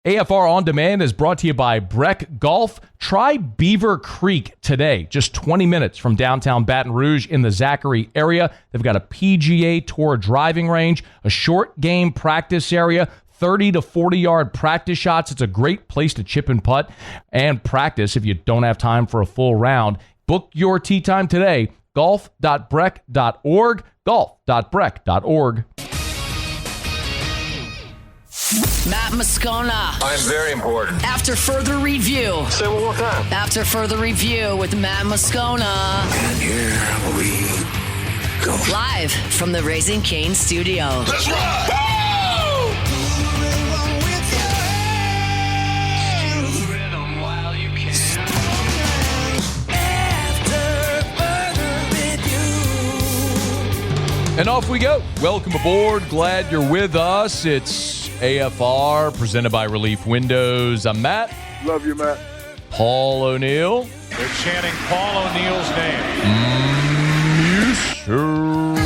AFR On Demand is brought to you by Breck Golf. Try Beaver Creek today, just 20 minutes from downtown Baton Rouge in the Zachary area. They've got a PGA Tour driving range, a short game practice area, 30 to 40-yard practice shots. It's a great place to chip and putt and practice if you don't have time for a full round. Book your tee time today, golf.breck.org, golf.breck.org. Matt Moscona. I'm very important. After further review. Say it one more time. After further review with Matt Moscona. And here we go. Live from the Raising Cane studio. Let's ride! And off we go. Welcome aboard. Glad you're with us. It's AFR presented by Relief Windows. I'm Matt. Love you, Matt. Paul O'Neill. They're chanting Paul O'Neill's name. Musso.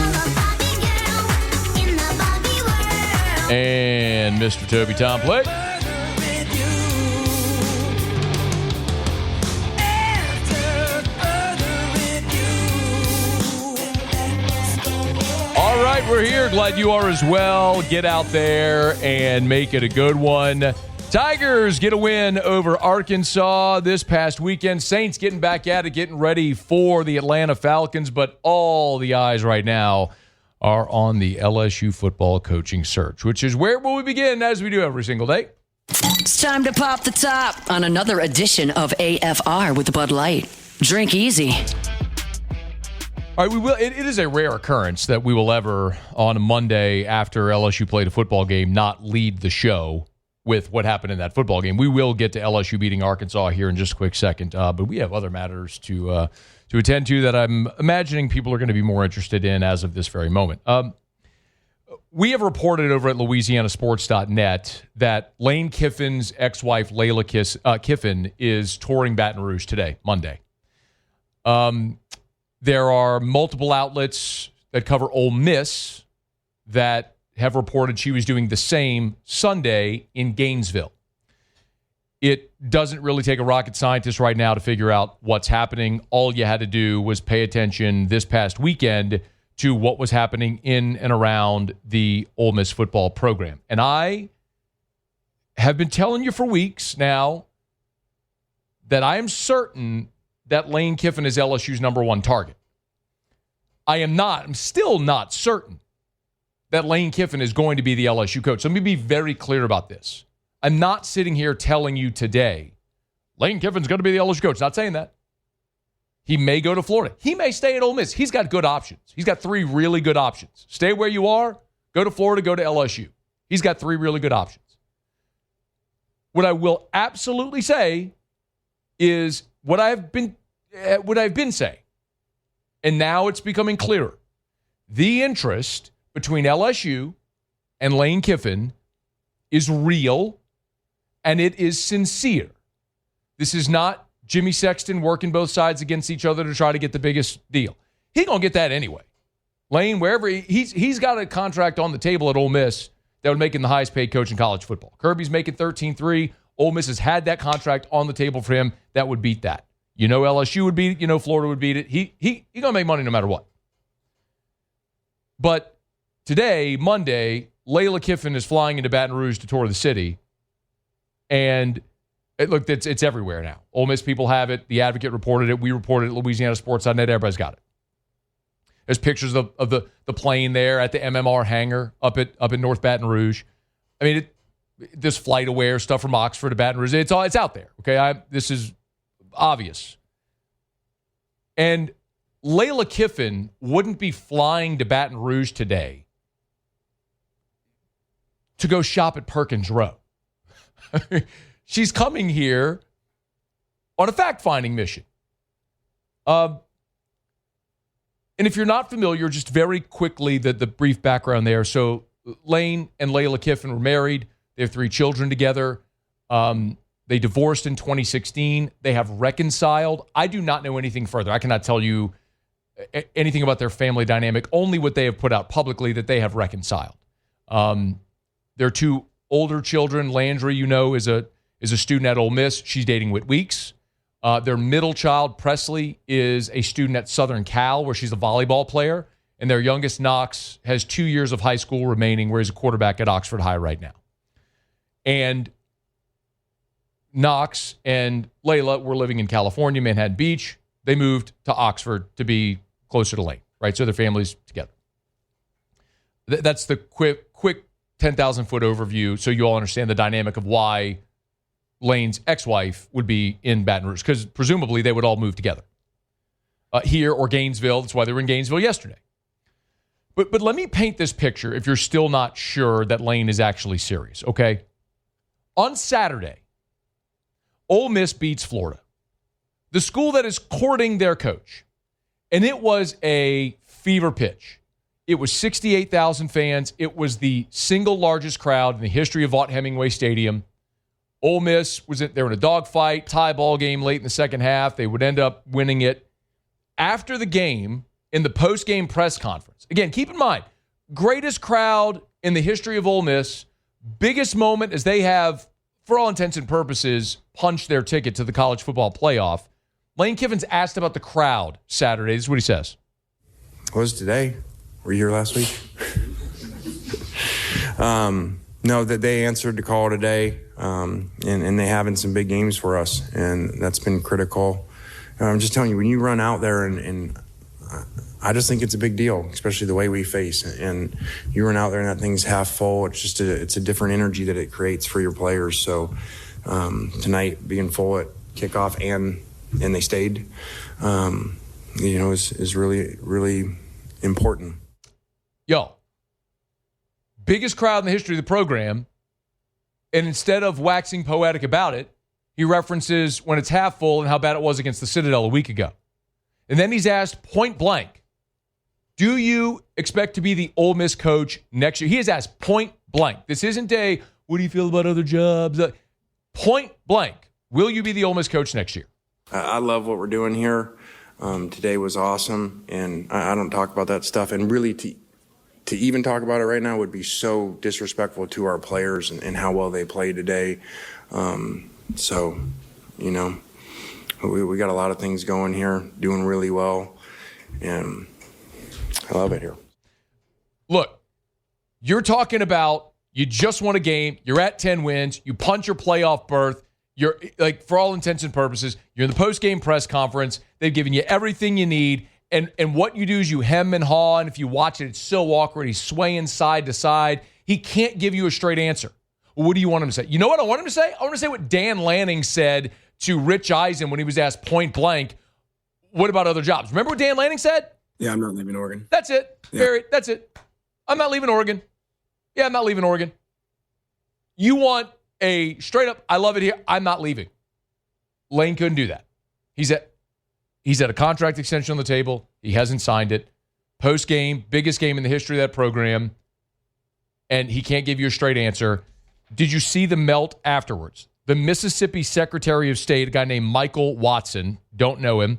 And Mr. Toby Tom Plate. All right, we're here. Glad you are as well. Get out there and make it a good one. Tigers get a win over Arkansas this past weekend. Saints getting back at it, getting ready for the Atlanta Falcons, but all the eyes right now are on the LSU football coaching search, which is where we begin, as we do every single day. It's time to pop the top on another edition of AFR with Bud Light. Drink easy. All right, we will. It is a rare occurrence that we will ever, on a Monday after LSU played a football game, not lead the show with what happened in that football game. We will get to LSU beating Arkansas here in just a quick second, but we have other matters to attend to that I'm imagining people are going to be more interested in as of this very moment. We have reported over at LouisianaSports.net that Lane Kiffin's ex-wife, Layla Kiffin, is touring Baton Rouge today, Monday. There are multiple outlets that cover Ole Miss that have reported she was doing the same Sunday in Gainesville. It doesn't really take a rocket scientist right now to figure out what's happening. All you had to do was pay attention this past weekend to what was happening in and around the Ole Miss football program. And I have been telling you for weeks now that I am certain that Lane Kiffin is LSU's number one target. I'm still not certain that Lane Kiffin is going to be the LSU coach. So let me be very clear about this. I'm not sitting here telling you today, Lane Kiffin's going to be the LSU coach. Not saying that. He may go to Florida. He may stay at Ole Miss. He's got good options. He's got three really good options. Stay where you are, go to Florida, go to LSU. He's got three really good options. What I will absolutely say is what I've been saying, and now it's becoming clearer. The interest between LSU and Lane Kiffin is real, and it is sincere. This is not Jimmy Sexton working both sides against each other to try to get the biggest deal. He's going to get that anyway. Lane, wherever he's got a contract on the table at Ole Miss that would make him the highest paid coach in college football. Kirby's making $13.3. Ole Miss has had that contract on the table for him that would beat that. You know LSU would beat it. You know Florida would beat it. He's going to make money no matter what. But today, Monday, Layla Kiffin is flying into Baton Rouge to tour the city. And it's everywhere now. Ole Miss people have it. The Advocate reported it. We reported it at LouisianaSports.net. Everybody's got it. There's pictures of the plane there at the MMR hangar up in North Baton Rouge. I mean, this flight aware stuff from Oxford to Baton Rouge, it's out there. Okay, this is obvious. And Layla Kiffin wouldn't be flying to Baton Rouge today to go shop at Perkins Row. She's coming here on a fact-finding mission. And if you're not familiar, just very quickly, the brief background there. So Lane and Layla Kiffin were married. They have 3 children together. They divorced in 2016. They have reconciled. I do not know anything further. I cannot tell you anything about their family dynamic, only what they have put out publicly that they have reconciled. They're 2 older children. Landry, is a student at Ole Miss. She's dating Whit Weeks. Their middle child, Presley, is a student at Southern Cal, where she's a volleyball player. And their youngest, Knox, has 2 years of high school remaining, where he's a quarterback at Oxford High right now. And Knox and Layla were living in California, Manhattan Beach. They moved to Oxford to be closer to Lane, right? So their families together. That's the quick 10,000-foot overview, so you all understand the dynamic of why Lane's ex-wife would be in Baton Rouge, because presumably they would all move together. Here or Gainesville. That's why they were in Gainesville yesterday. But let me paint this picture if you're still not sure that Lane is actually serious, okay? On Saturday, Ole Miss beats Florida, the school that is courting their coach. And it was a fever pitch. It was 68,000 fans. It was the single largest crowd in the history of Vaught-Hemingway Stadium. Ole Miss they were in a dogfight, tie ball game late in the second half. They would end up winning it. After the game, in the post-game press conference, again, keep in mind, greatest crowd in the history of Ole Miss, biggest moment as they have, for all intents and purposes, punched their ticket to the college football playoff. Lane Kiffin's asked about the crowd Saturday. This is what he says. What was today? Were you here last week? No, that they answered the call today, and they having some big games for us, and that's been critical. I'm just telling you, when you run out there and I just think it's a big deal, especially the way we face. And you run out there and that thing's half full. It's just it's a different energy that it creates for your players. So tonight being full at kickoff and they stayed, is really, really important. Yo, biggest crowd in the history of the program. And instead of waxing poetic about it, he references when it's half full and how bad it was against the Citadel a week ago. And then he's asked point blank, do you expect to be the Ole Miss coach next year? He has asked point blank. This isn't a, what do you feel about other jobs? Point blank, will you be the Ole Miss coach next year? I love what we're doing here. Today was awesome, and I don't talk about that stuff. And really, to even talk about it right now would be so disrespectful to our players and how well they played today. We got a lot of things going here, doing really well, and I love it here. Look, you're talking about you just won a game, you're at 10 wins, you punch your playoff berth, you're like, for all intents and purposes, you're in the post-game press conference, they've given you everything you need, and what you do is you hem and haw, and if you watch it, it's so awkward, he's swaying side to side, he can't give you a straight answer. Well, what do you want him to say? You know what I want him to say? I want to say what Dan Lanning said to Rich Eisen when he was asked point blank, what about other jobs? Remember what Dan Lanning said? Yeah, I'm not leaving Oregon. That's it. Yeah. Barry, that's it. I'm not leaving Oregon. Yeah, I'm not leaving Oregon. You want a straight up, I love it here, I'm not leaving. Lane couldn't do that. He's at a contract extension on the table. He hasn't signed it. Post-game, biggest game in the history of that program, and he can't give you a straight answer. Did you see the melt afterwards? The Mississippi Secretary of State, a guy named Michael Watson, don't know him.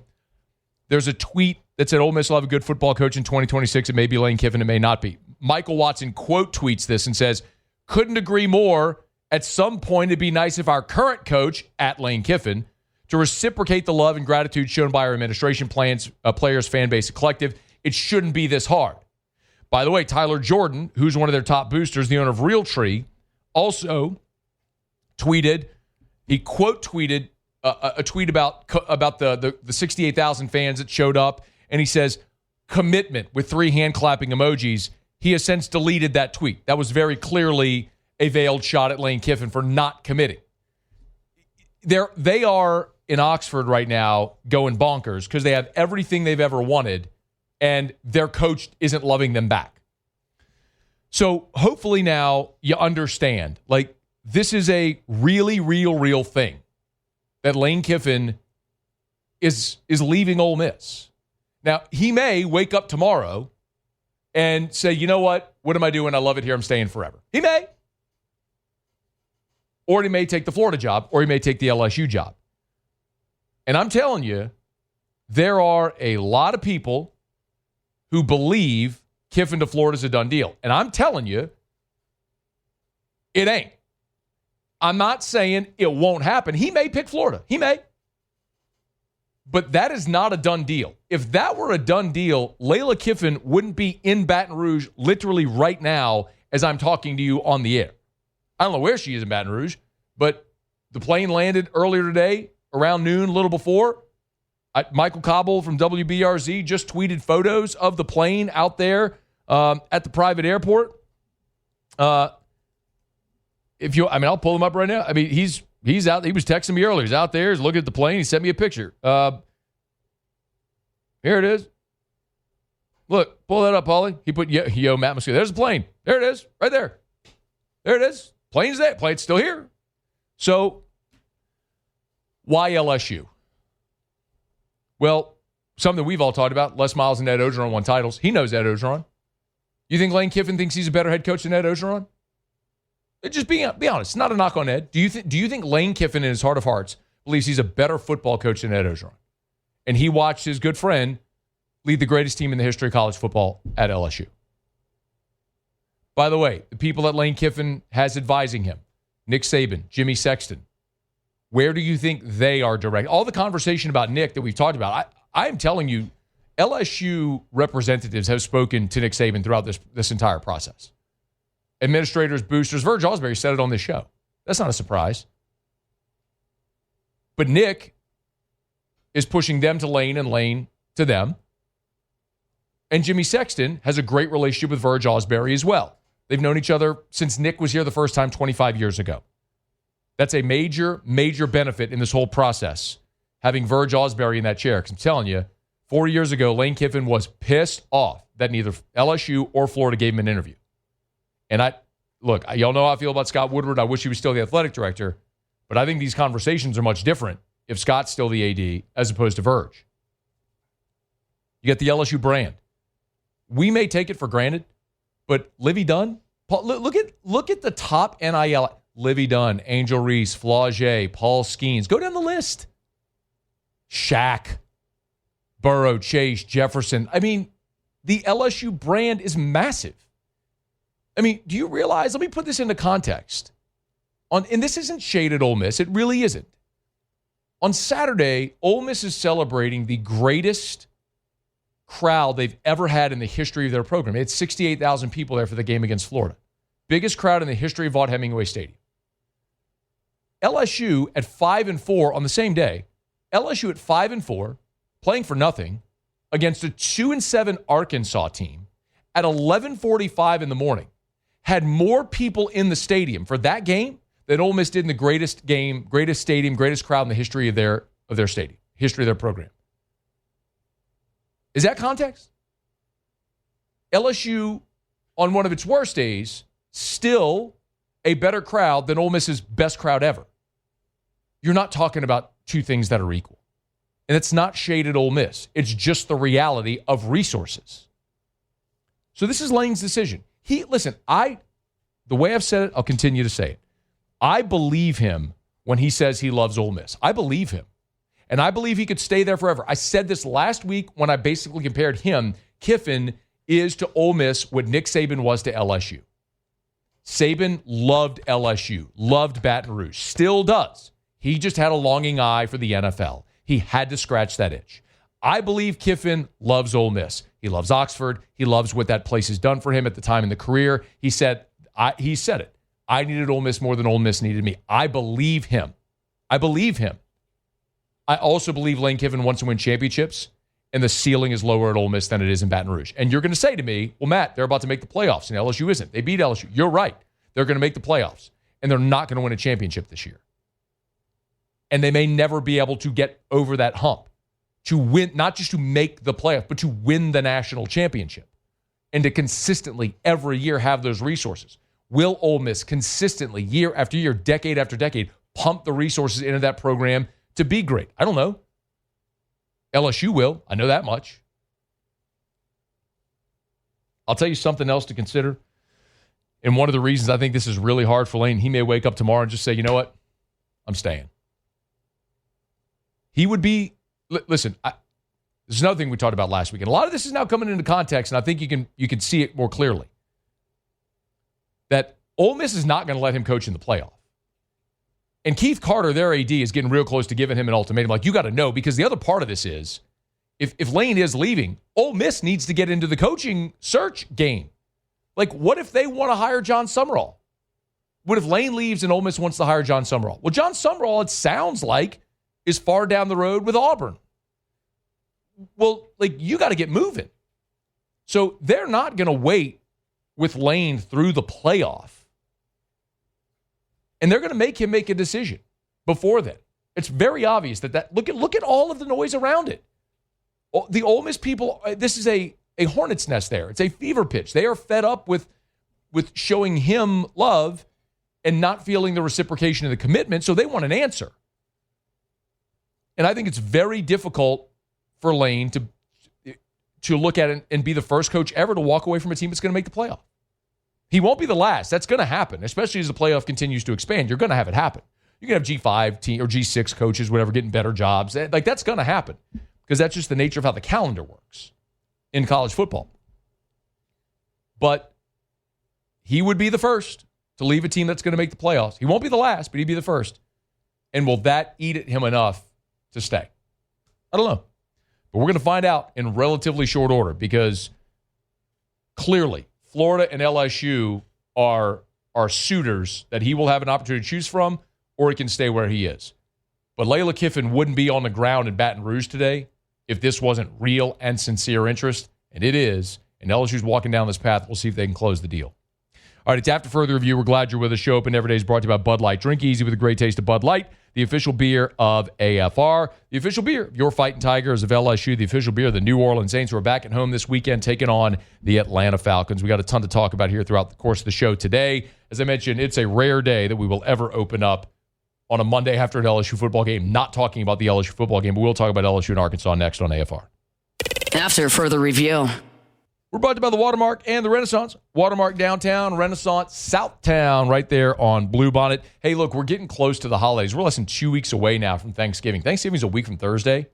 There's a tweet that said Ole Miss will have a good football coach in 2026. It may be Lane Kiffin. It may not be. Michael Watson quote tweets this and says, couldn't agree more. At some point, it'd be nice if our current coach, at Lane Kiffin, to reciprocate the love and gratitude shown by our administration, players, fan base, and collective. It shouldn't be this hard. By the way, Tyler Jordan, who's one of their top boosters, the owner of Realtree, also tweeted, he quote tweeted a tweet about the 68,000 fans that showed up, and he says, commitment with 3 hand-clapping emojis. He has since deleted that tweet. That was very clearly a veiled shot at Lane Kiffin for not committing. They are in Oxford right now going bonkers because they have everything they've ever wanted, and their coach isn't loving them back. So hopefully now you understand, like, this is a really real thing that Lane Kiffin is leaving Ole Miss. Now, he may wake up tomorrow and say, you know what am I doing? I love it here. I'm staying forever. He may. Or he may take the Florida job, or he may take the LSU job. And I'm telling you, there are a lot of people who believe Kiffin to Florida is a done deal. And I'm telling you, it ain't. I'm not saying it won't happen. He may pick Florida. He may. But that is not a done deal. If that were a done deal, Lane Kiffin wouldn't be in Baton Rouge literally right now as I'm talking to you on the air. I don't know where she is in Baton Rouge, but the plane landed earlier today around noon, a little before. Michael Cobble from WBRZ just tweeted photos of the plane out there at the private airport. I'll pull him up right now. I mean, he's out. He was texting me earlier. He's out there. He's looking at the plane. He sent me a picture. Here it is. Look, pull that up, Paulie. He put yo Matt Moscona. There's the plane. There it is, right there. There it is. Plane's there. Plane's still here. So, why LSU? Well, something we've all talked about. Les Miles and Ed Orgeron won titles. He knows Ed Orgeron. You think Lane Kiffin thinks he's a better head coach than Ed Orgeron? Just be honest. It's not a knock on Ed. Do you think Lane Kiffin, in his heart of hearts, believes he's a better football coach than Ed Orgeron? And he watched his good friend lead the greatest team in the history of college football at LSU. By the way, the people that Lane Kiffin has advising him, Nick Saban, Jimmy Sexton, where do you think they are direct? All the conversation about Nick that we've talked about, I am telling you, LSU representatives have spoken to Nick Saban throughout this entire process. Administrators, boosters, Virg Osbury said it on this show. That's not a surprise. But Nick is pushing them to Lane and Lane to them. And Jimmy Sexton has a great relationship with Virg Osbury as well. They've known each other since Nick was here the first time 25 years ago. That's a major, major benefit in this whole process, having Virg Osbury in that chair. Because I'm telling you, 4 years ago, Lane Kiffin was pissed off that neither LSU or Florida gave him an interview. And y'all know how I feel about Scott Woodward. I wish he was still the athletic director. But I think these conversations are much different if Scott's still the AD as opposed to Virg. You get the LSU brand. We may take it for granted, but Livy Dunn, look at the top NIL. Livy Dunn, Angel Reese, Flaugier, Paul Skeens. Go down the list. Shaq, Burrow, Chase, Jefferson. I mean, the LSU brand is massive. I mean, do you realize? Let me put this into context. And this isn't shaded Ole Miss. It really isn't. On Saturday, Ole Miss is celebrating the greatest crowd they've ever had in the history of their program. It's 68,000 people there for the game against Florida. Biggest crowd in the history of Vaught Hemingway Stadium. LSU at 5-4 on the same day. LSU at 5-4, playing for nothing, against a 2-7 Arkansas team at 11:45 in the morning, had more people in the stadium for that game than Ole Miss did in the greatest game, greatest stadium, greatest crowd in the history of their stadium, history of their program. Is that context? LSU, on one of its worst days, still a better crowd than Ole Miss's best crowd ever. You're not talking about two things that are equal. And it's not shaded Ole Miss. It's just the reality of resources. So this is Lane's decision. The way I've said it, I'll continue to say it. I believe him when he says he loves Ole Miss. I believe him. And I believe he could stay there forever. I said this last week when I basically compared him. Kiffin is to Ole Miss what Nick Saban was to LSU. Saban loved LSU, loved Baton Rouge, still does. He just had a longing eye for the NFL. He had to scratch that itch. I believe Kiffin loves Ole Miss. He loves Oxford. He loves what that place has done for him at the time in the career. He said it. I needed Ole Miss more than Ole Miss needed me. I believe him. I also believe Lane Kiffin wants to win championships, and the ceiling is lower at Ole Miss than it is in Baton Rouge. And you're going to say to me, well, Matt, they're about to make the playoffs, and LSU isn't. They beat LSU. You're right. They're going to make the playoffs, and they're not going to win a championship this year. And they may never be able to get over that hump to win, not just to make the playoff, but to win the national championship and to consistently every year have those resources. Will Ole Miss consistently, year after year, decade after decade, pump the resources into that program to be great? I don't know. LSU will. I know that much. I'll tell you something else to consider. And one of the reasons I think this is really hard for Lane, he may wake up tomorrow and just say, you know what? I'm staying. He would be, listen, this is another thing we talked about last week. And a lot of this is now coming into context, and I think you can see it more clearly. That Ole Miss is not going to let him coach in the playoff. And Keith Carter, their AD, is getting real close to giving him an ultimatum. Like, you got to know, because the other part of this is, if Lane is leaving, Ole Miss needs to get into the coaching search game. Like, what if they want to hire John Summerall? What if Lane leaves and Ole Miss wants to hire John Summerall? Well, John Summerall, it sounds like, is far down the road with Auburn. Well, like, you got to get moving. So they're not going to wait with Lane through the playoff. And they're going to make him make a decision before then. It's very obvious that look at all of the noise around it. The Ole Miss people, this is a hornet's nest there. It's a fever pitch. They are fed up with showing him love and not feeling the reciprocation of the commitment, so they want an answer. And I think it's very difficult for Lane to look at it and be the first coach ever to walk away from a team that's going to make the playoff. He won't be the last. That's going to happen, especially as the playoff continues to expand. You're going to have it happen. You're going to have G5 team or G6 coaches, whatever, getting better jobs. Like, that's going to happen because that's just the nature of how the calendar works in college football. But he would be the first to leave a team that's going to make the playoffs. He won't be the last, but he'd be the first. And will that eat at him enough to stay? I don't know. But we're going to find out in relatively short order because clearly Florida and LSU are suitors that he will have an opportunity to choose from, or he can stay where he is. But Lane Kiffin wouldn't be on the ground in Baton Rouge today if this wasn't real and sincere interest, and it is. And LSU's walking down this path. We'll see if they can close the deal. All right, it's After Further Review. We're glad you're with us. Show Open Every Day is brought to you by Bud Light. Drink easy with a great taste of Bud Light, the official beer of AFR, the official beer of your Fighting Tigers of LSU, the official beer of the New Orleans Saints, who are back at home this weekend taking on the Atlanta Falcons. We got a ton to talk about here throughout the course of the show today. As I mentioned, it's a rare day that we will ever open up on a Monday after an LSU football game, not talking about the LSU football game, but we'll talk about LSU and Arkansas next on AFR. After Further Review. We're brought to you by the Watermark and the Renaissance. Watermark downtown, Renaissance Southtown, right there on Bluebonnet. Hey, look, we're getting close to the holidays. We're less than 2 weeks away now from Thanksgiving. Thanksgiving's a week from Thursday.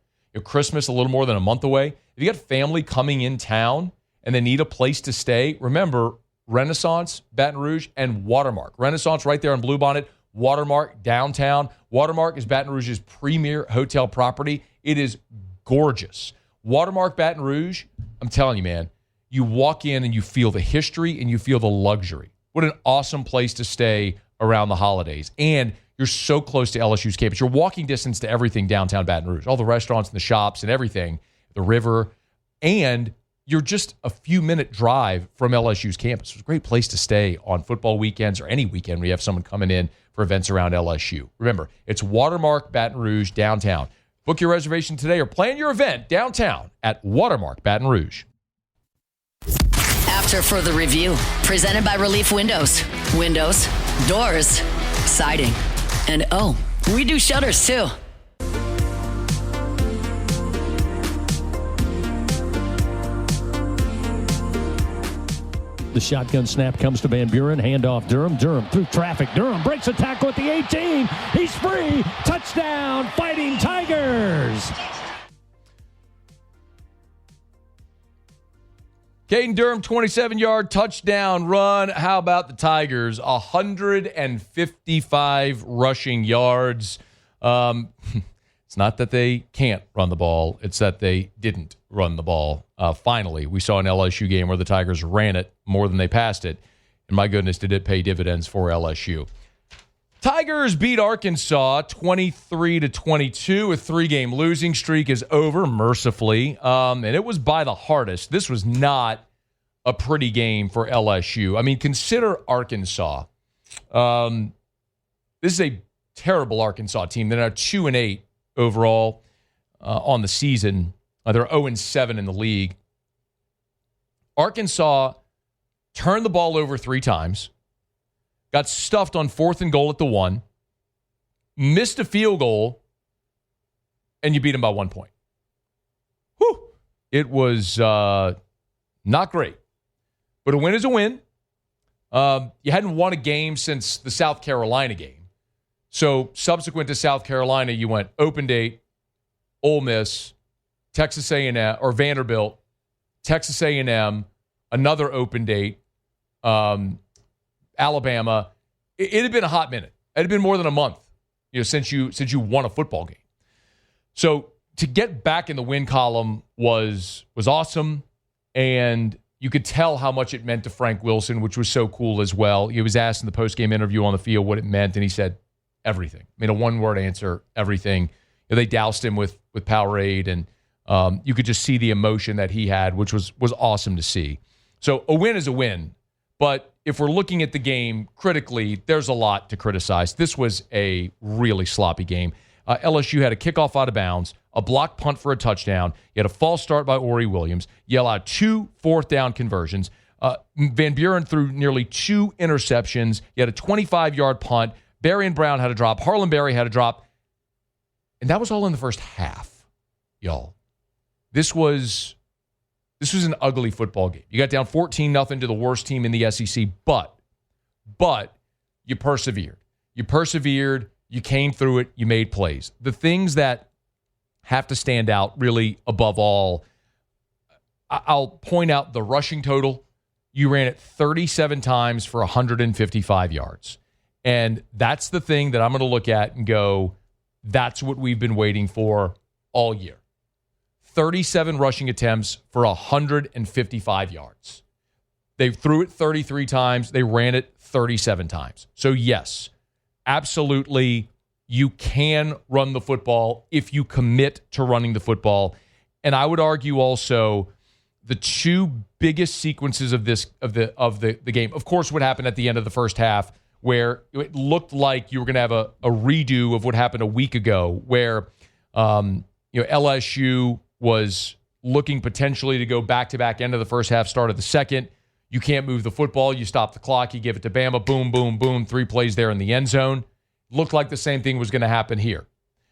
Christmas a little more than a month away. If you got family coming in town and they need a place to stay, remember Renaissance, Baton Rouge, and Watermark. Renaissance right there on Bluebonnet. Watermark downtown. Watermark is Baton Rouge's premier hotel property. It is gorgeous. Watermark Baton Rouge, I'm telling you, man, you walk in and you feel the history and you feel the luxury. What an awesome place to stay around the holidays. And you're so close to LSU's campus. You're walking distance to everything downtown Baton Rouge, all the restaurants and the shops and everything, the river, and you're just a few minute drive from LSU's campus. It's a great place to stay on football weekends or any weekend where you have someone coming in for events around LSU. Remember, it's Watermark Baton Rouge downtown. Book your reservation today or plan your event downtown at Watermark Baton Rouge. After Further Review, presented by Relief Windows. Windows, doors, siding. And oh, we do shutters too. The shotgun snap comes to Van Buren. Handoff Durham. Durham through traffic. Durham breaks a tackle at the 18. He's free. Touchdown, Fighting Tigers. Caden Durham, 27-yard touchdown run. How about the Tigers? 155 rushing yards. It's not that they can't run the ball. It's that they didn't run the ball. Finally, we saw an LSU game where the Tigers ran it more than they passed it. And my goodness, did it pay dividends for LSU. Tigers beat Arkansas 23-22. A three-game losing streak is over, mercifully. And it was by the hardest. This was not a pretty game for LSU. I mean, consider Arkansas. This is a terrible Arkansas team. They're now 2-8 overall on the season. They're 0-7 in the league. Arkansas turned the ball over 3 times. Got stuffed on 4th and goal at the 1, missed a field goal, and you beat them by 1 point. Whew. It was not great, but a win is a win. You hadn't won a game since the South Carolina game. So subsequent to South Carolina, you went open date, Ole Miss, Texas A&M, or Vanderbilt, Texas A&M, another open date, Alabama. It had been a hot minute. It had been more than a month since you won a football game. So to get back in the win column was awesome, and you could tell how much it meant to Frank Wilson, which was so cool as well. He was asked in the post-game interview on the field what it meant, and he said everything. I mean, a one-word answer, everything. They doused him with Powerade, and you could just see the emotion that he had, which was awesome to see. So a win is a win, but if we're looking at the game critically, there's a lot to criticize. This was a really sloppy game. LSU had a kickoff out of bounds, a block punt for a touchdown. You had a false start by Ori Williams. You allowed 2 fourth-down conversions. Van Buren threw nearly 2 interceptions. You had a 25-yard punt. Berry and Brown had a drop. Harlan Berry had a drop. And that was all in the first half, y'all. This was an ugly football game. You got down 14-0 to the worst team in the SEC, but you persevered. You came through it, you made plays. The things that have to stand out really above all, I'll point out the rushing total. You ran it 37 times for 155 yards. And that's the thing that I'm going to look at and go, that's what we've been waiting for all year. 37 rushing attempts for 155 yards. They threw it 33 times. They ran it 37 times. So yes, absolutely, you can run the football if you commit to running the football. And I would argue also the 2 biggest sequences of the game, of course, what happened at the end of the first half, where it looked like you were going to have a redo of what happened a week ago, where LSU was looking potentially to go back-to-back end of the first half, start of the second. You can't move the football. You stop the clock. You give it to Bama. Boom, boom, boom. 3 plays there in the end zone. Looked like the same thing was going to happen here.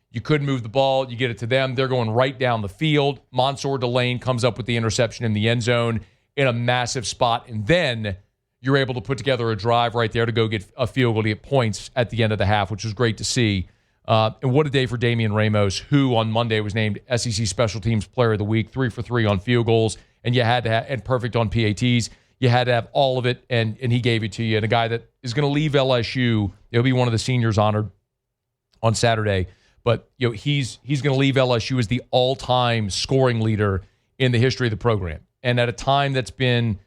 You couldn't move the ball. You get it to them. They're going right down the field. Mansour Delane comes up with the interception in the end zone in a massive spot. And then you're able to put together a drive right there to go get a field goal to get points at the end of the half, which was great to see. And what a day for Damian Ramos, who on Monday was named SEC Special Teams Player of the Week, 3 for 3 on field goals, and you had to have, and perfect on PATs. You had to have all of it, and he gave it to you. And a guy that is going to leave LSU, he'll be one of the seniors honored on Saturday, but he's going to leave LSU as the all-time scoring leader in the history of the program. And at a time that's been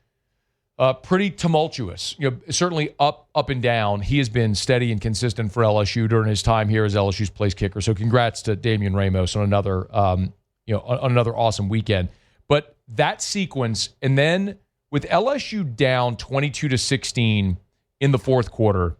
pretty tumultuous, certainly up and down. He has been steady and consistent for LSU during his time here as LSU's place kicker. So congrats to Damian Ramos on another awesome weekend. But that sequence, and then with LSU down 22-16 in the fourth quarter,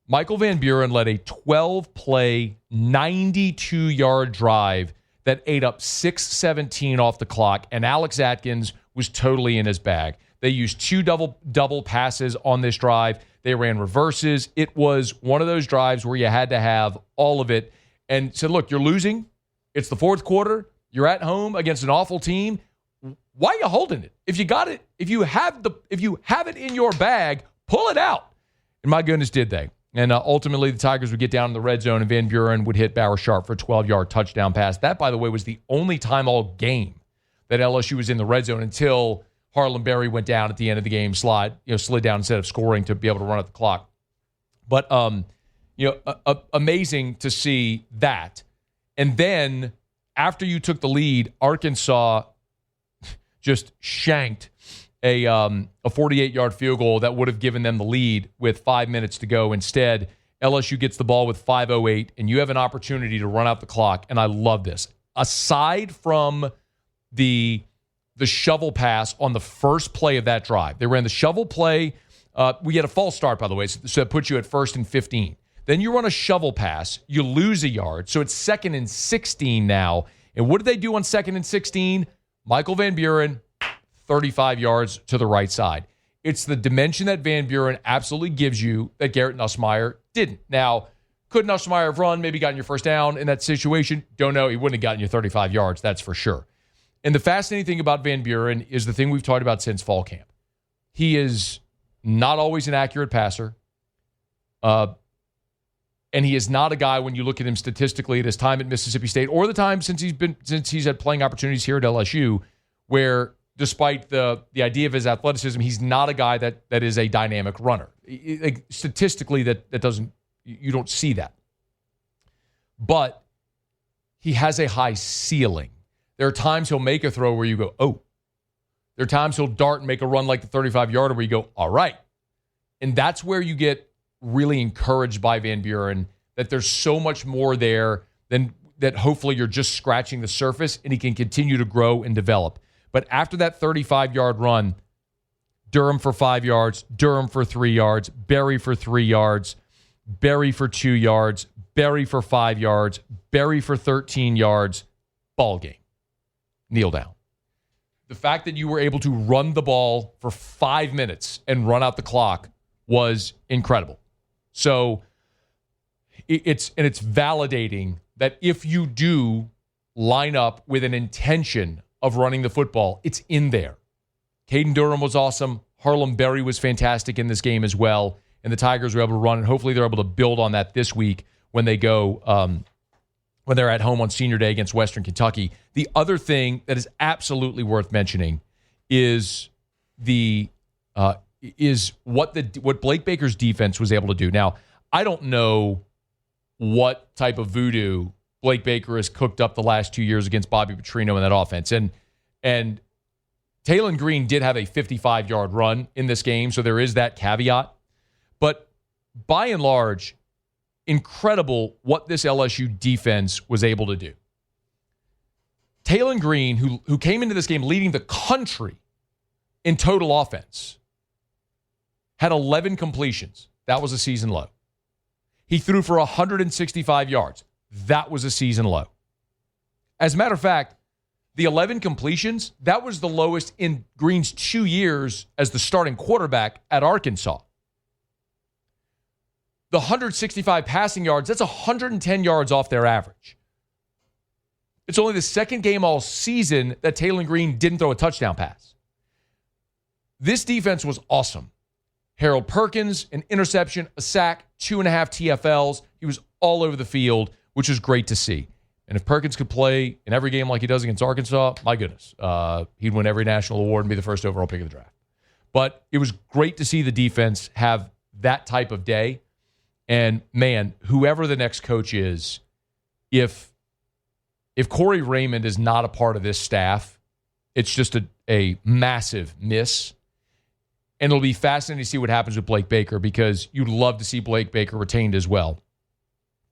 Michael Van Buren led a 12-play, 92-yard drive that ate up 6:17 off the clock, and Alex Atkins was totally in his bag. They used 2 double passes on this drive. They ran reverses. It was one of those drives where you had to have all of it and said, look, you're losing. It's the fourth quarter. You're at home against an awful team. Why are you holding it? If you got it, if you have it in your bag, pull it out. And my goodness, did they. And ultimately, the Tigers would get down in the red zone, and Van Buren would hit Bauer Sharp for a 12-yard touchdown pass. That, by the way, was the only time all game that LSU was in the red zone until Harlan Berry went down at the end of the game, slid down instead of scoring to be able to run at the clock. But amazing to see that. And then after you took the lead, Arkansas just shanked a 48-yard field goal that would have given them the lead with 5 minutes to go. Instead, LSU gets the ball with 5:08, and you have an opportunity to run out the clock. And I love this. Aside from the shovel pass on the first play of that drive, they ran the shovel play. We had a false start, by the way, so it puts you at 1st and 15. Then you run a shovel pass. You lose a yard, so it's 2nd and 16 now. And what did they do on 2nd and 16? Michael Van Buren, 35 yards to the right side. It's the dimension that Van Buren absolutely gives you that Garrett Nussmeier didn't. Now, could Nussmeier have run, maybe gotten your first down in that situation? Don't know. He wouldn't have gotten you 35 yards, that's for sure. And the fascinating thing about Van Buren is the thing we've talked about since fall camp. He is not always an accurate passer. And he is not a guy, when you look at him statistically at his time at Mississippi State or the time since he's had playing opportunities here at LSU, where despite the idea of his athleticism, he's not a guy that is a dynamic runner. Statistically, that doesn't, you don't see that. but he has a high ceiling. There are times he'll make a throw where you go, oh. There are times he'll dart and make a run like the 35-yarder where you go, all right. And that's where you get really encouraged by Van Buren, that there's so much more there than that. Hopefully you're just scratching the surface and he can continue to grow and develop. But after that 35-yard run, Durham for 5 yards, Durham for 3 yards, Berry for 3 yards, Berry for 2 yards, Berry for 5 yards, Berry for 13 yards, ball game. Kneel down. The fact that you were able to run the ball for 5 minutes and run out the clock was incredible. So it's validating that if you do line up with an intention of running the football, it's in there. Caden Durham was awesome. Harlem Berry was fantastic in this game as well. And the Tigers were able to run, and hopefully they're able to build on that this week when they go when they're at home on Senior Day against Western Kentucky. The other thing that is absolutely worth mentioning is what Blake Baker's defense was able to do. Now, I don't know what type of voodoo Blake Baker has cooked up the last 2 years against Bobby Petrino in that offense. And Taylon Green did have a 55-yard run in this game, so there is that caveat. But by and large, incredible what this LSU defense was able to do. Taylon Green, who came into this game leading the country in total offense, had 11 completions. That was a season low. He threw for 165 yards. That was a season low. As a matter of fact, the 11 completions, that was the lowest in Green's 2 years as the starting quarterback at Arkansas. The 165 passing yards, that's 110 yards off their average. It's only the second game all season that Taylon Green didn't throw a touchdown pass. This defense was awesome. Harold Perkins, an interception, a sack, 2.5 TFLs. He was all over the field, which was great to see. And if Perkins could play in every game like he does against Arkansas, my goodness, he'd win every national award and be the first overall pick of the draft. But it was great to see the defense have that type of day. And, man, whoever the next coach is, if Corey Raymond is not a part of this staff, it's just a massive miss. And it'll be fascinating to see what happens with Blake Baker, because you'd love to see Blake Baker retained as well.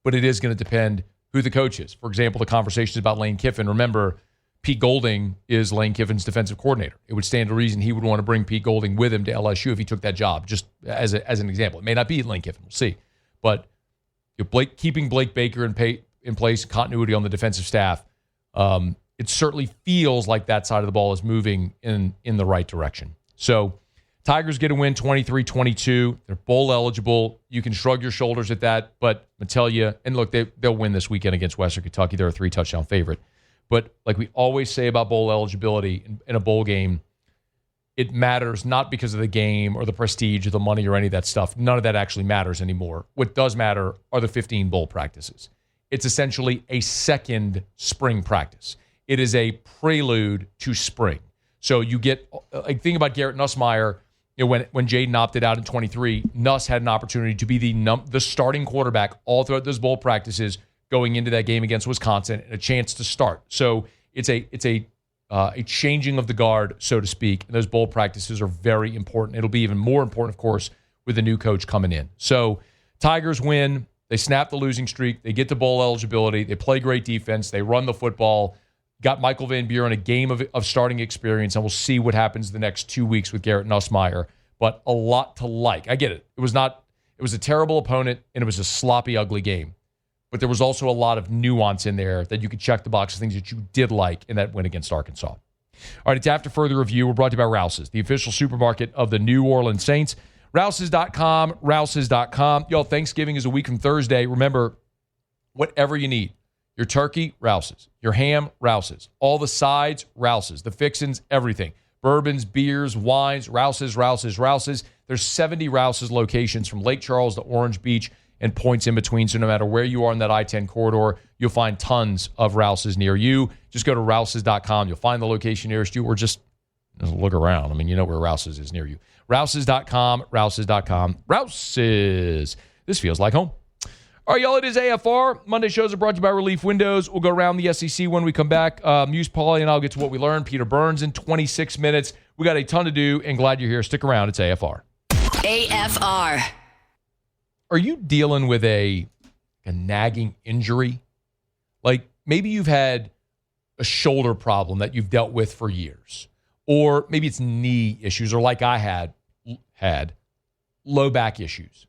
But it is going to depend who the coach is. For example, the conversations about Lane Kiffin. Remember, Pete Golding is Lane Kiffin's defensive coordinator. It would stand to reason he would want to bring Pete Golding with him to LSU if he took that job, just as an example. It may not be Lane Kiffin. We'll see. But keeping Blake Baker in place, continuity on the defensive staff, it certainly feels like that side of the ball is moving in the right direction. So Tigers get a win 23-22. They're bowl eligible. You can shrug your shoulders at that, but I tell you, and look, they'll win this weekend against Western Kentucky. They're a 3-touchdown favorite. But like we always say about bowl eligibility in a bowl game, it matters not because of the game or the prestige or the money or any of that stuff. None of that actually matters anymore. What does matter are the 15 bowl practices. It's essentially a second spring practice. It is a prelude to spring. So you get, like, think about Garrett Nussmeier. You know, when Jaden opted out in 23, Nuss had an opportunity to be the starting quarterback all throughout those bowl practices going into that game against Wisconsin, and a chance to start. So it's a changing of the guard, so to speak. And those bowl practices are very important. It'll be even more important, of course, with the new coach coming in. So Tigers win. They snap the losing streak. They get to bowl eligibility. They play great defense. They run the football. Got Michael Van Buren a game of starting experience, and we'll see what happens the next 2 weeks with Garrett Nussmeier. But a lot to like. I get it. It was a terrible opponent, and it was a sloppy, ugly game. But there was also a lot of nuance in there that you could check the box of things that you did like in that win against Arkansas. All right, it's After Further Review. We're brought to you by Rouse's, the official supermarket of the New Orleans Saints. Rouse's.com, Rouse's.com. Y'all, Thanksgiving is a week from Thursday. Remember, whatever you need. Your turkey, Rouse's. Your ham, Rouse's. All the sides, Rouse's. The fixins, everything. Bourbons, beers, wines, Rouse's, Rouse's, Rouse's. There's 70 Rouse's locations from Lake Charles to Orange Beach and points in between. So no matter where you are in that I-10 corridor, you'll find tons of Rouse's near you. Just go to Rouse's.com. You'll find the location nearest you, or just look around. I mean, you know where Rouse's is near you. Rouse's.com, Rouse's.com. Rouse's. This feels like home. All right, y'all, it is AFR. Monday shows are brought to you by Relief Windows. We'll go around the SEC when we come back. Muse, Paulie, and I'll get to what we learned. Peter Burns in 26 minutes. We got a ton to do, and glad you're here. Stick around. It's AFR. AFR. Are you dealing with a nagging injury? Like maybe you've had a shoulder problem that you've dealt with for years. Or maybe it's knee issues, or like I had low back issues.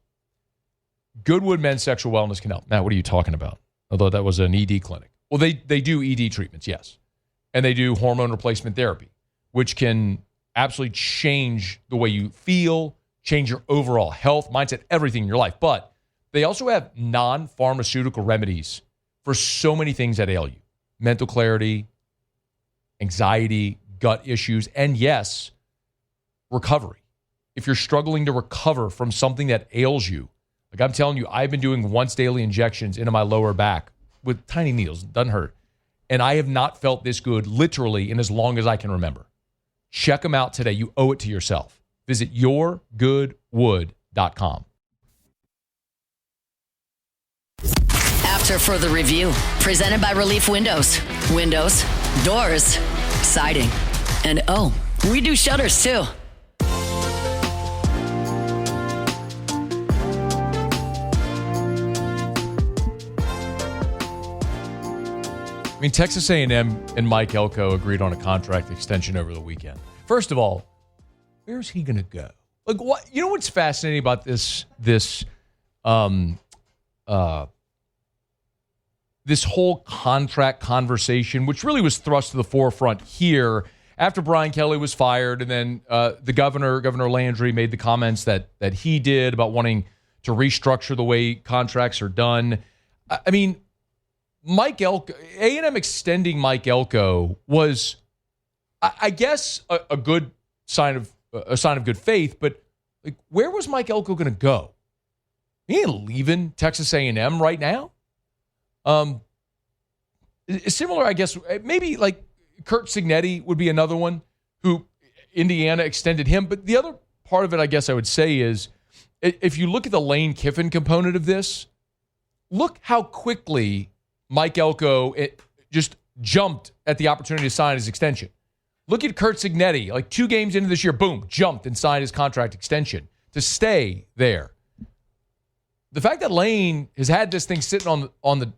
Goodwood Men's Sexual Wellness can help. Matt, what are you talking about? Although that was an ED clinic. Well, they do ED treatments, yes. And they do hormone replacement therapy, which can absolutely change the way you feel, change your overall health, mindset, everything in your life. But they also have non-pharmaceutical remedies for so many things that ail you. Mental clarity, anxiety, gut issues, and yes, recovery. If you're struggling to recover from something that ails you, like I'm telling you, I've been doing once daily injections into my lower back with tiny needles. It doesn't hurt. And I have not felt this good literally in as long as I can remember. Check them out today. You owe it to yourself. Visit yourgoodwood.com. After further review, presented by Relief Windows. Windows, doors, siding. And oh, we do shutters too. I mean, Texas A&M and Mike Elko agreed on a contract extension over the weekend. First of all, where's he going to go? Like, what? You know what's fascinating about this whole contract conversation, which really was thrust to the forefront here after Brian Kelly was fired, and then the Governor Landry, made the comments that he did about wanting to restructure the way contracts are done. I mean, Mike Elko, A&M extending Mike Elko was, I guess, a good sign of good faith. But like, where was Mike Elko going to go? He ain't leaving Texas A&M right now. Similar, I guess, maybe like Kurt Cignetti would be another one who Indiana extended him. But the other part of it, I guess I would say, is if you look at the Lane Kiffin component of this, look how quickly Mike Elko just jumped at the opportunity to sign his extension. Look at Kurt Cignetti, like 2 games into this year, boom, jumped and signed his contract extension to stay there. The fact that Lane has had this thing sitting on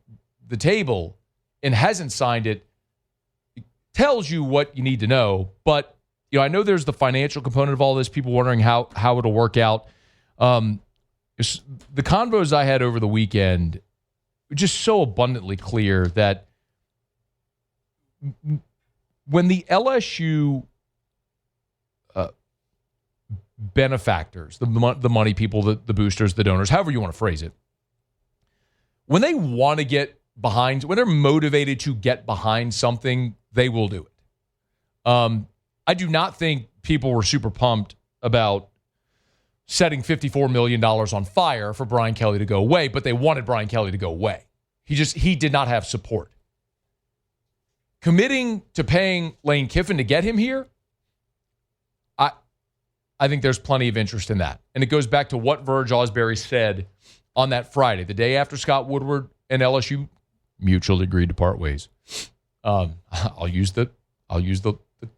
the table and hasn't signed it tells you what you need to know. But I know there's the financial component of all this. People wondering how it'll work out. The convos I had over the weekend were just so abundantly clear that when the LSU benefactors, the money people, the boosters, the donors, however you want to phrase it, when they want to get behind, when they're motivated to get behind something, they will do it. I do not think people were super pumped about setting $54 million on fire for Brian Kelly to go away, but they wanted Brian Kelly to go away. He did not have support. Committing to paying Lane Kiffin to get him here, I think there's plenty of interest in that. And it goes back to what Verge Osbury said on that Friday, the day after Scott Woodward and LSU mutually agreed to part ways. I'll use the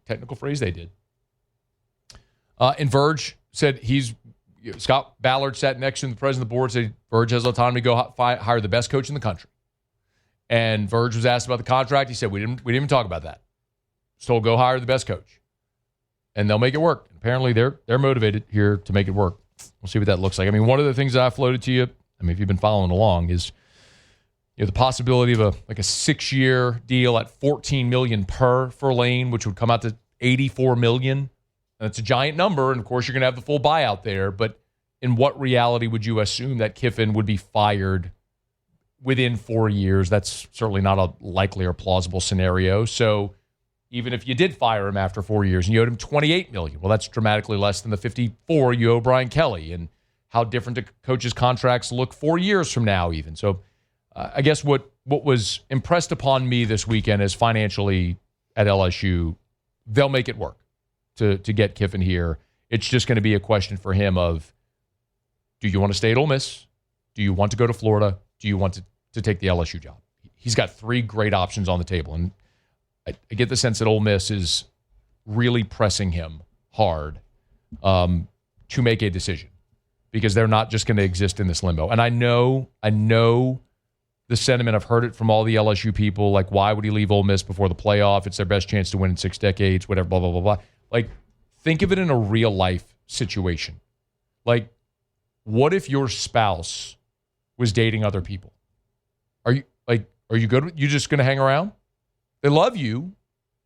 technical phrase they did. And Verge said Scott Ballard sat next to him, the president of the board, said Verge has autonomy to go hire the best coach in the country. And Verge was asked about the contract. He said, we didn't even talk about that. Just told go hire the best coach. And they'll make it work. And apparently they're motivated here to make it work. We'll see what that looks like. I mean, one of the things that I floated to you, I mean, if you've been following along, is the possibility of a 6-year deal at $14 million per for Lane, which would come out to $84 million. And it's a giant number, and of course you're going to have the full buyout there. But in what reality would you assume that Kiffin would be fired within 4 years? That's certainly not a likely or plausible scenario. So even if you did fire him after 4 years and you owed him $28 million, well, that's dramatically less than the $54 you owe Brian Kelly. And how different do coaches' contracts look 4 years from now even? So I guess what was impressed upon me this weekend is financially at LSU, they'll make it work to get Kiffin here. It's just going to be a question for him of, do you want to stay at Ole Miss? Do you want to go to Florida? do you want to take the LSU job? He's got 3 great options on the table, and I get the sense that Ole Miss is really pressing him hard to make a decision because they're not just going to exist in this limbo. And I know the sentiment. I've heard it from all the LSU people, like, why would he leave Ole Miss before the playoff? It's their best chance to win in 6 decades, whatever, blah, blah, blah, blah. Like, think of it in a real-life situation. Like, what if your spouse was dating other people? Are you good? You just going to hang around? They love you,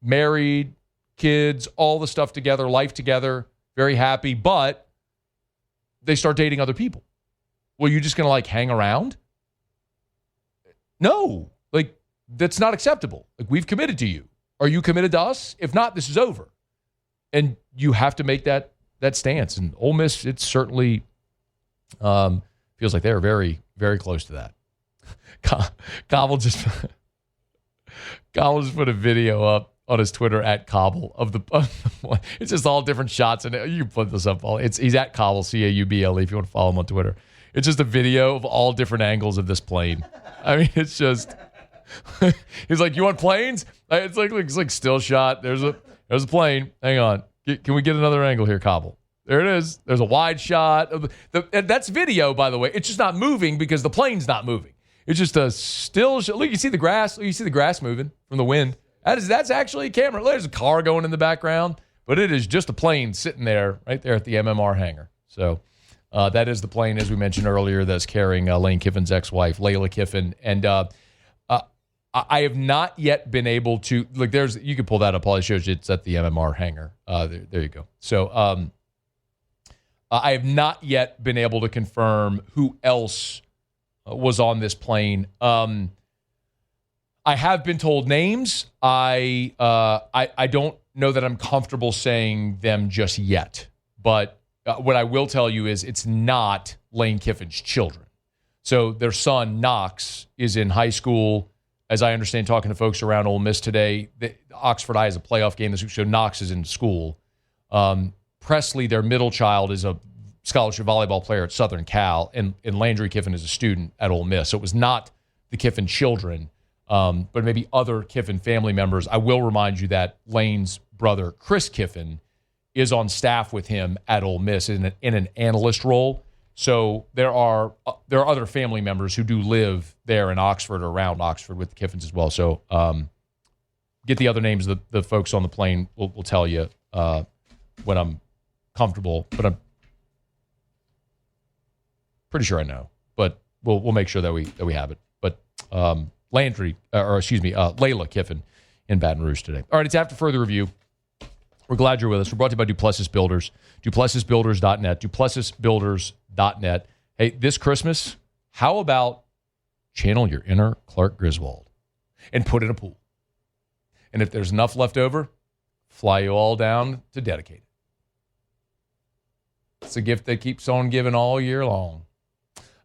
married, kids, all the stuff together, life together, very happy, but they start dating other people. Well, you just going to like hang around? No, like that's not acceptable. Like we've committed to you. Are you committed to us? If not, this is over. And you have to make that stance. And Ole Miss, it certainly feels like they're very, very close to that. Cobble just put a video up on his Twitter at Cobble of the it's just all different shots, and you can put this up. He's at Cobble, Cauble, if you want to follow him on Twitter. It's just a video of all different angles of this plane. I mean, it's just he's like, you want planes? It's like still shot. There's a plane. Hang on, can we get another angle here, Cobble? There it is. There's a wide shot of and that's video, by the way. It's just not moving because the plane's not moving. It's just a still shot. Look, you see the grass. Look, you see the grass moving from the wind. That's actually a camera. There's a car going in the background, but it is just a plane sitting there right there at the MMR hangar. So that is the plane, as we mentioned earlier, that's carrying Lane Kiffin's ex-wife, Lane Kiffin. And I have not yet been able to look. You can pull that up. All it shows you it's at the MMR hangar. There you go. So I have not yet been able to confirm who else was on this plane. I have been told names. I don't know that I'm comfortable saying them just yet. But what I will tell you is it's not Lane Kiffin's children. So their son, Knox, is in high school. As I understand, talking to folks around Ole Miss today, Oxford High has a playoff game this week, so Knox is in school. Presley, their middle child, is a scholarship volleyball player at Southern Cal, and Landry Kiffin is a student at Ole Miss. So it was not the Kiffin children, but maybe other Kiffin family members. I will remind you that Lane's brother, Chris Kiffin, is on staff with him at Ole Miss in an analyst role. So there are other family members who do live there in Oxford or around Oxford with the Kiffins as well. So get the other names of the folks on the plane. We'll tell you when I'm comfortable, but I'm pretty sure I know. But we'll make sure that we have it. But Layla Kiffin in Baton Rouge today. All right, it's After Further Review. We're glad you're with us. We're brought to you by Duplessis Builders, DuplessisBuilders.net, DuplessisBuilders.net. Hey, this Christmas, how about channel your inner Clark Griswold and put in a pool? And if there's enough left over, fly you all down to Dedicate. It's a gift that keeps on giving all year long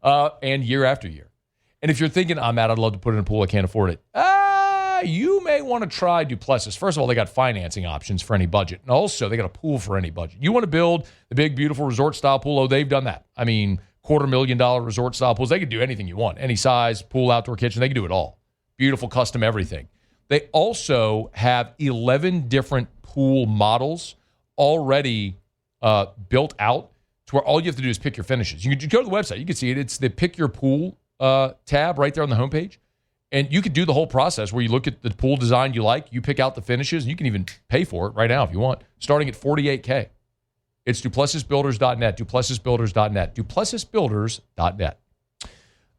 and year after year. And if you're thinking, Matt, I'd love to put in a pool, I can't afford it. You may want to try Duplessis. First of all, they got financing options for any budget. And also, they got a pool for any budget. You want to build the big, beautiful resort-style pool? Oh, they've done that. I mean, $250,000 resort-style pools. They can do anything you want. Any size, pool, outdoor kitchen. They can do it all. Beautiful, custom everything. They also have 11 different pool models already built out to where all you have to do is pick your finishes. You can go to the website. You can see it. It's the Pick Your Pool tab right there on the homepage. And you could do the whole process where you look at the pool design you like, you pick out the finishes, and you can even pay for it right now if you want, starting at $48,000. It's DuplessisBuilders.net, DuplessisBuilders.net, DuplessisBuilders.net.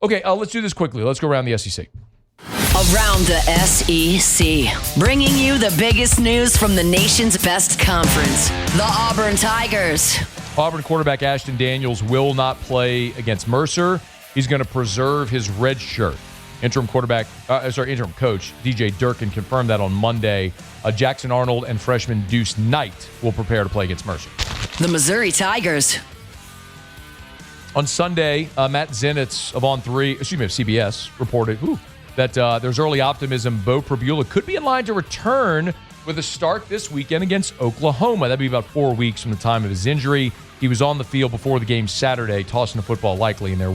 Okay, let's do this quickly. Let's go around the SEC. Around the SEC, bringing you the biggest news from the nation's best conference, the Auburn Tigers. Auburn quarterback Ashton Daniels will not play against Mercer. He's going to preserve his red shirt. Interim coach DJ Durkin confirmed that on Monday. Jackson Arnold and freshman Deuce Knight will prepare to play against Mercer. The Missouri Tigers. On Sunday, Matt Zenitz of CBS reported that there's early optimism Bo Prabula could be in line to return with a start this weekend against Oklahoma. That'd be about 4 weeks from the time of his injury. He was on the field before the game Saturday, tossing the football lightly in their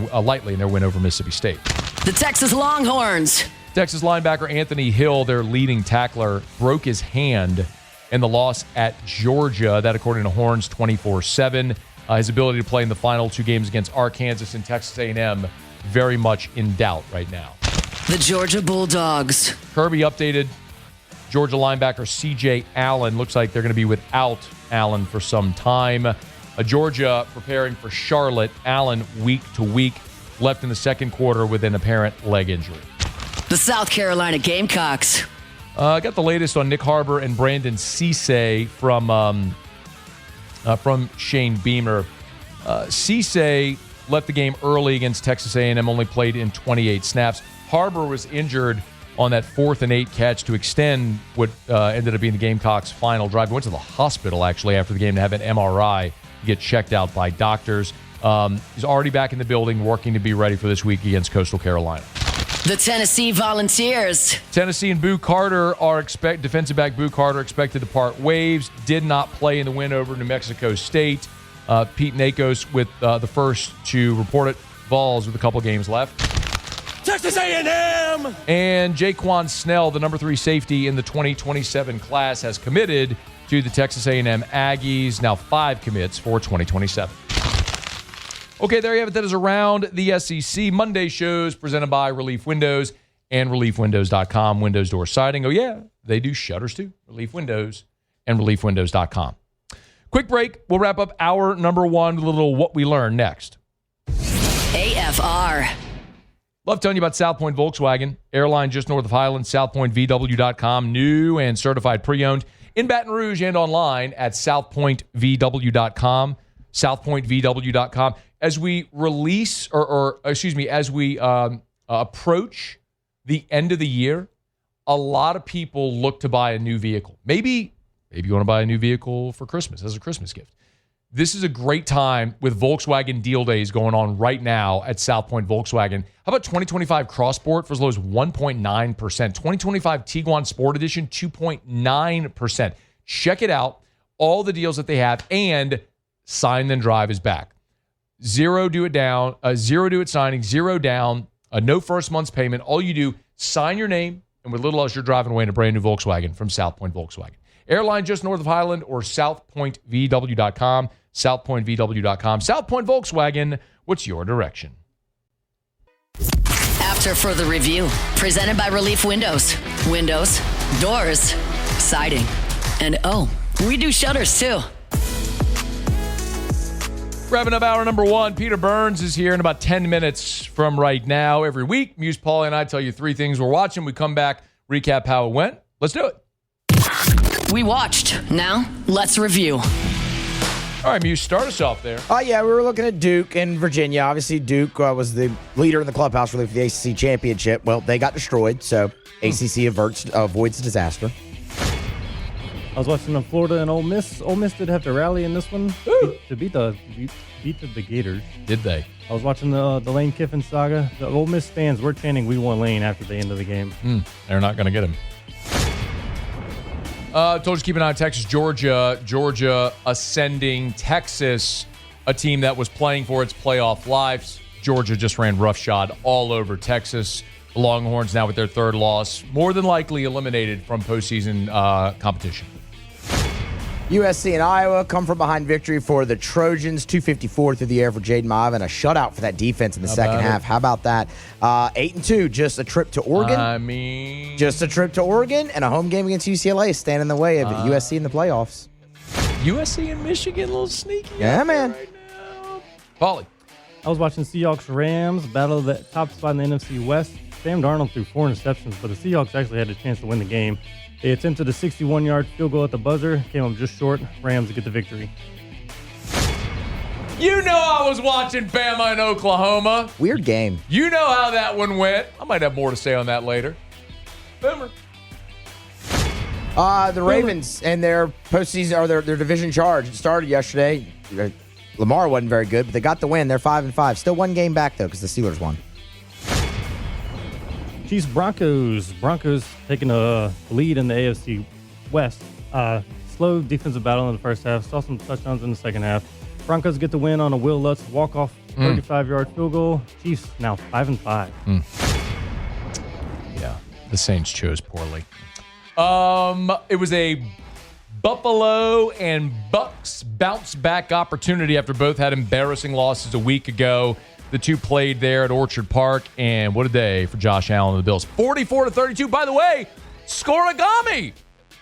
win over Mississippi State. The Texas Longhorns. Texas linebacker Anthony Hill, their leading tackler, broke his hand in the loss at Georgia. That, according to Horns 24/7. His ability to play in the final 2 games against Arkansas and Texas A&M very much in doubt right now. The Georgia Bulldogs. Kirby updated Georgia linebacker C.J. Allen. Looks like they're going to be without Allen for some time. Georgia preparing for Charlotte. Allen week to week. Left in the second quarter with an apparent leg injury. The South Carolina Gamecocks. I got the latest on Nick Harbor and Brandon Cisse from Shane Beamer. Cisse left the game early against Texas A&M, only played in 28 snaps. Harbor was injured on that 4th and 8 catch to extend what ended up being the Gamecocks' final drive. He went to the hospital, actually, after the game to have an MRI, get checked out by doctors. He's already back in the building, working to be ready for this week against Coastal Carolina. The Tennessee Volunteers. Tennessee and Boo Carter defensive back Boo Carter expected to part ways. Did not play in the win over New Mexico State. Pete Nakos with the first to report it. Vols with a couple games left. Texas A&M! And Jaquan Snell, the number 3 safety in the 2027 class, has committed to the Texas A&M Aggies. Now 5 commits for 2027. Okay, there you have it. That is Around the SEC. Monday shows presented by Relief Windows and ReliefWindows.com. Windows door siding. Oh, yeah, they do shutters too. Relief Windows and ReliefWindows.com. Quick break. We'll wrap up hour number 1 with a little What We Learned next. AFR. Love telling you about South Point Volkswagen. Airline just north of Highland. SouthPointVW.com. New and certified pre-owned in Baton Rouge and online at SouthPointVW.com. SouthPointVW.com. As we release, as we approach the end of the year, a lot of people look to buy a new vehicle. Maybe you want to buy a new vehicle for Christmas as a Christmas gift. This is a great time with Volkswagen deal days going on right now at South Point Volkswagen. How about 2025 Crossport for as low as 1.9%? 2025 Tiguan Sport Edition, 2.9%. Check it out. All the deals that they have, and Sign Then Drive is back. Zero do it signing, 0 down, no first month's payment. All you do, sign your name, and with little else, you're driving away in a brand new Volkswagen from South Point Volkswagen. Airline just north of Highland or SouthPointVW.com. SouthPointVW.com. South Point Volkswagen, what's your direction? After further review, presented by Relief Windows. Windows, doors, siding, and we do shutters too. Wrapping up hour number 1, Peter Burns is here in about 10 minutes from right now. Every week, Muse, Paulie, and I tell you 3 things we're watching. We come back, recap how it went. Let's do it. We watched. Now, let's review. All right, Muse, start us off there. Yeah, we were looking at Duke and Virginia. Obviously, Duke was the leader in the clubhouse really for the ACC championship. Well, they got destroyed, so ACC avoids disaster. I was watching Florida and Ole Miss. Ole Miss did have to rally in this one to beat the Gators. Did they? I was watching the Lane Kiffin saga. The Ole Miss fans were chanting, "We want Lane" after the end of the game. They're not going to get him. Told you to keep an eye on Texas, Georgia ascending. Texas, a team that was playing for its playoff lives. Georgia just ran roughshod all over Texas. The Longhorns now with their 3rd loss, more than likely eliminated from postseason competition. USC and Iowa come from behind victory for the Trojans. 254 through the air for Jaden Mive and a shutout for that defense in the second half. How about that? 8-2, just a trip to Oregon. Just a trip to Oregon and a home game against UCLA stand in the way of USC in the playoffs. USC and Michigan, a little sneaky. Yeah, man. Right now. Paulie. I was watching Seahawks-Rams, battle of the top spot in the NFC West. Sam Darnold threw 4 interceptions, but the Seahawks actually had a chance to win the game. They attempted a 61-yard field goal at the buzzer, came up just short. Rams get the victory. You know I was watching Bama and Oklahoma. Weird game. You know how that one went. I might have more to say on that later. Boomer. The Ravens and their postseason or their division charge. It started yesterday. Lamar wasn't very good, but they got the win. They're 5-5. Still 1 game back, though, because the Steelers won. Chiefs Broncos. Broncos taking a lead in the AFC West. Slow defensive battle in the first half. Saw some touchdowns in the second half. Broncos get the win on a Will Lutz walk-off 35-yard field goal. Chiefs now 5-5. The Saints chose poorly. It was a Buffalo and Bucks bounce back opportunity after both had embarrassing losses a week ago. The two played there at Orchard Park, and what a day for Josh Allen and the Bills. 44-32. By the way, scoregami.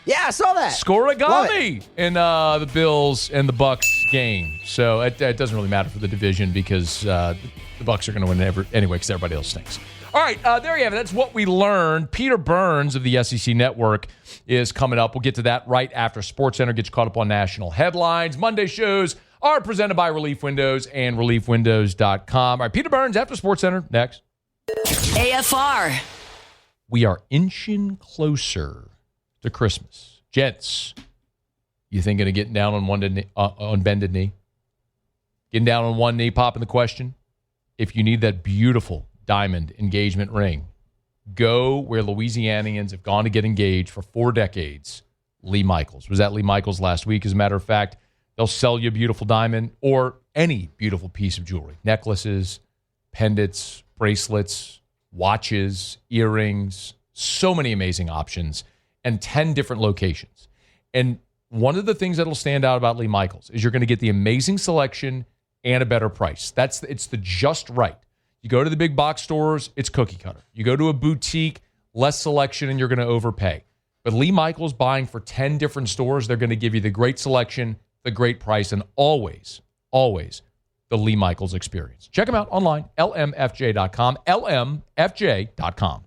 Yeah, I saw that. Scoregami in the Bills and the Bucks game. So it doesn't really matter for the division because the Bucks are going to win anyway because everybody else stinks. All right, there you have it. That's what we learned. Peter Burns of the SEC Network is coming up. We'll get to that right after SportsCenter gets caught up on national headlines. Monday shows are presented by Relief Windows and ReliefWindows.com. All right, Peter Burns after SportsCenter. Next. AFR. We are inching closer to Christmas. Gents, you thinking of getting down on bended knee? Getting down on one knee, popping the question? If you need that beautiful diamond engagement ring, go where Louisianians have gone to get engaged for 4 decades. Lee Michaels. Was at Lee Michaels last week, as a matter of fact. They'll sell you a beautiful diamond or any beautiful piece of jewelry. Necklaces, pendants, bracelets, watches, earrings, so many amazing options and 10 different locations. And one of the things that'll stand out about Lee Michaels is you're going to get the amazing selection and a better price. It's the just right. You go to the big box stores, it's cookie cutter. You go to a boutique, less selection, and you're going to overpay. But Lee Michaels, buying for 10 different stores, they're going to give you the great selection, the great price, and always, always the Lee Michaels experience. Check them out online, lmfj.com, lmfj.com.